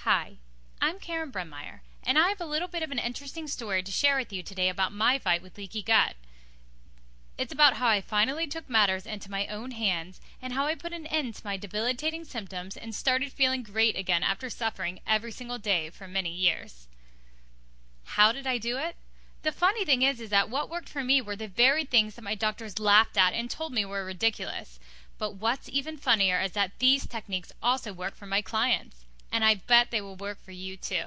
Hi, I'm Karen Brimeyer, and I have a little bit of an interesting story to share with you today about my fight with leaky gut. It's about how I finally took matters into my own hands and how I put an end to my debilitating symptoms and started feeling great again after suffering every single day for many years. How did I do it? The funny thing is that what worked for me were the very things that my doctors laughed at and told me were ridiculous. But what's even funnier is that these techniques also work for my clients, and I bet they will work for you too.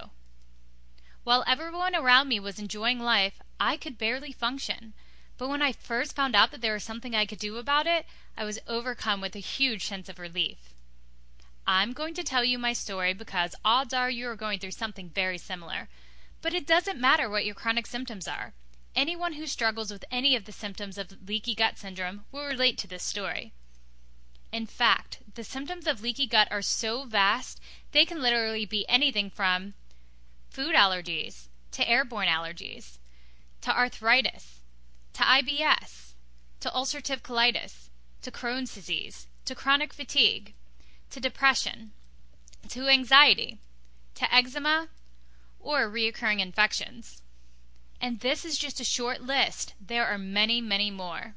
While everyone around me was enjoying life, I could barely function. But when I first found out that there was something I could do about it, I was overcome with a huge sense of relief. I'm going to tell you my story because odds are you are going through something very similar. But it doesn't matter what your chronic symptoms are. Anyone who struggles with any of the symptoms of leaky gut syndrome will relate to this story. In fact, the symptoms of leaky gut are so vast, they can literally be anything from food allergies, to airborne allergies, to arthritis, to IBS, to ulcerative colitis, to Crohn's disease, to chronic fatigue, to depression, to anxiety, to eczema, or recurring infections. And this is just a short list. There are many, many more.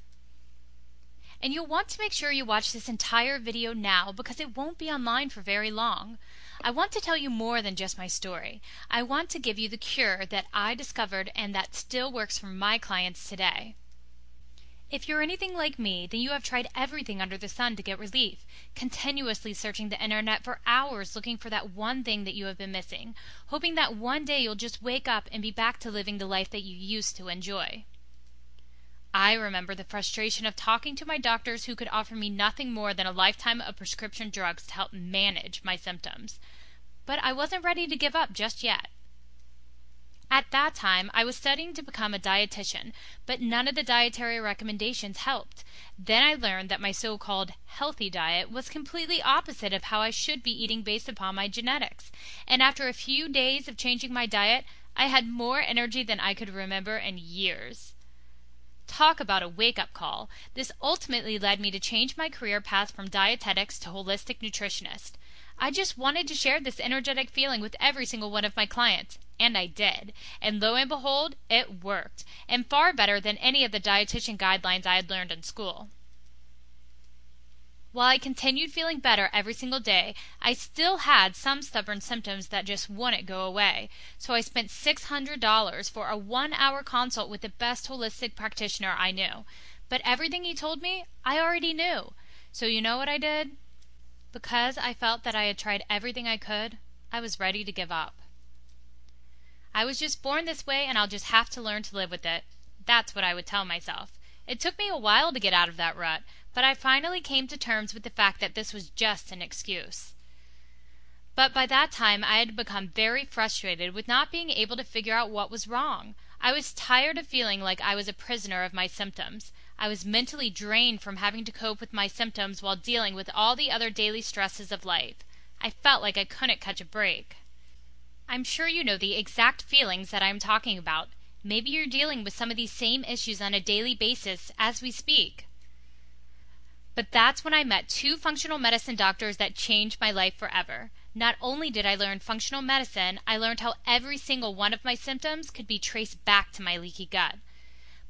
And you'll want to make sure you watch this entire video now because it won't be online for very long. I want to tell you more than just my story. I want to give you the cure that I discovered and that still works for my clients today. If you're anything like me, then you have tried everything under the sun to get relief, continuously searching the internet for hours looking for that one thing that you have been missing, hoping that one day you'll just wake up and be back to living the life that you used to enjoy. I remember the frustration of talking to my doctors who could offer me nothing more than a lifetime of prescription drugs to help manage my symptoms. But I wasn't ready to give up just yet. At that time, I was studying to become a dietitian, but none of the dietary recommendations helped. Then I learned that my so-called healthy diet was completely opposite of how I should be eating based upon my genetics. And after a few days of changing my diet, I had more energy than I could remember in years. Talk about a wake-up call. This ultimately led me to change my career path from dietetics to holistic nutritionist. I just wanted to share this energetic feeling with every single one of my clients, and I did. And lo and behold, it worked, and far better than any of the dietitian guidelines I had learned in school. While I continued feeling better every single day, I still had some stubborn symptoms that just wouldn't go away. So I spent $600 for a 1-hour consult with the best holistic practitioner I knew. But everything he told me, I already knew. So you know what I did? Because I felt that I had tried everything I could, I was ready to give up. I was just born this way and I'll just have to learn to live with it. That's what I would tell myself. It took me a while to get out of that rut, but I finally came to terms with the fact that this was just an excuse. But by that time, I had become very frustrated with not being able to figure out what was wrong. I was tired of feeling like I was a prisoner of my symptoms. I was mentally drained from having to cope with my symptoms while dealing with all the other daily stresses of life. I felt like I couldn't catch a break. I'm sure you know the exact feelings that I'm talking about. Maybe you're dealing with some of these same issues on a daily basis as we speak. But that's when I met 2 functional medicine doctors that changed my life forever. Not only did I learn functional medicine, I learned how every single one of my symptoms could be traced back to my leaky gut.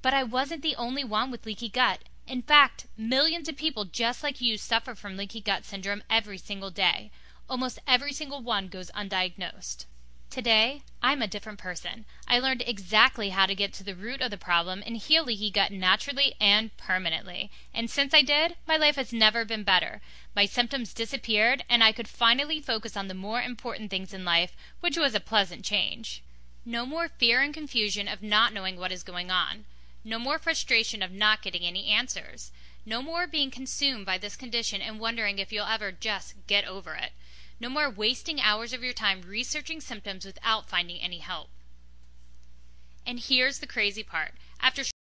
But I wasn't the only one with leaky gut. In fact, millions of people just like you suffer from leaky gut syndrome every single day. Almost every single one goes undiagnosed. Today, I'm a different person. I learned exactly how to get to the root of the problem and heal leaky gut naturally and permanently. And since I did, my life has never been better. My symptoms disappeared, and I could finally focus on the more important things in life, which was a pleasant change. No more fear and confusion of not knowing what is going on. No more frustration of not getting any answers. No more being consumed by this condition and wondering if you'll ever just get over it. No more wasting hours of your time researching symptoms without finding any help. And here's the crazy part. After